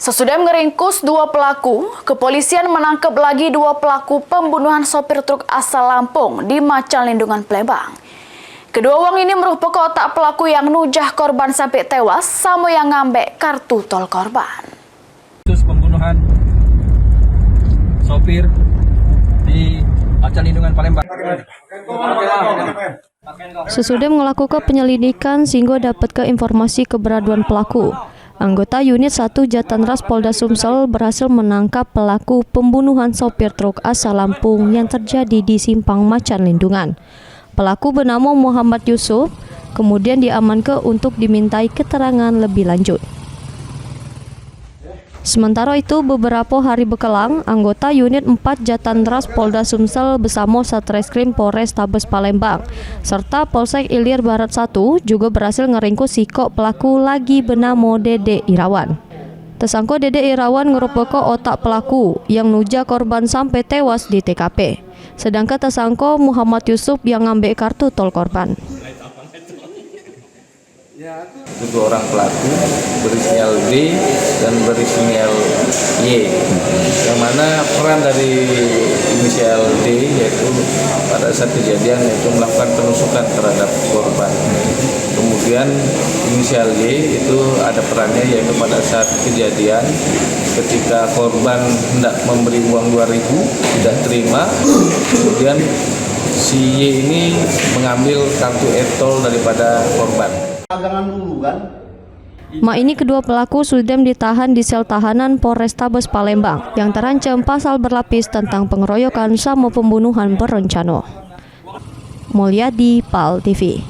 Sesudah meringkus dua pelaku, kepolisian menangkap lagi dua pelaku pembunuhan sopir truk asal Lampung di Macan Lindungan, Palembang. Kedua orang ini merupakan otak pelaku yang nujah korban sampai tewas sama yang ngambek kartu tol korban. Kasus pembunuhan sopir di Macan Lindungan, Palembang. Sesudah melakukan penyelidikan sehingga dapat ke informasi keberadaan pelaku, anggota unit 1 Jatanras Polda Sumsel berhasil menangkap pelaku pembunuhan sopir truk asal Lampung yang terjadi di Simpang Macan Lindungan. Pelaku bernama Muhammad Yusuf, kemudian diamankan untuk dimintai keterangan lebih lanjut. Sementara itu, beberapa hari berkelang, anggota unit 4 Jatanras Polda Sumsel bersama Satreskrim Polrestabes Palembang serta Polsek Ilir Barat 1 juga berhasil ngeringkus sikok pelaku lagi bernama Dede Irawan. Tersangka Dede Irawan merupakan otak pelaku yang nuja korban sampai tewas di TKP. Sedangkan tersangka Muhammad Yusuf yang ngambil kartu tol korban. Kedua orang pelaku berinisial D dan berinisial Y, yang mana peran dari inisial D yaitu pada saat kejadian yaitu melakukan penusukan terhadap korban. Kemudian inisial Y itu ada perannya yaitu pada saat kejadian ketika korban hendak memberi uang 2.000 tidak terima, kemudian si Y ini mengambil kartu e-tol daripada korban. Ini kedua pelaku sudah ditahan di sel tahanan Polrestabes Palembang yang terancam pasal berlapis tentang pengeroyokan sama pembunuhan berencana. Mulyadi, PAL TV.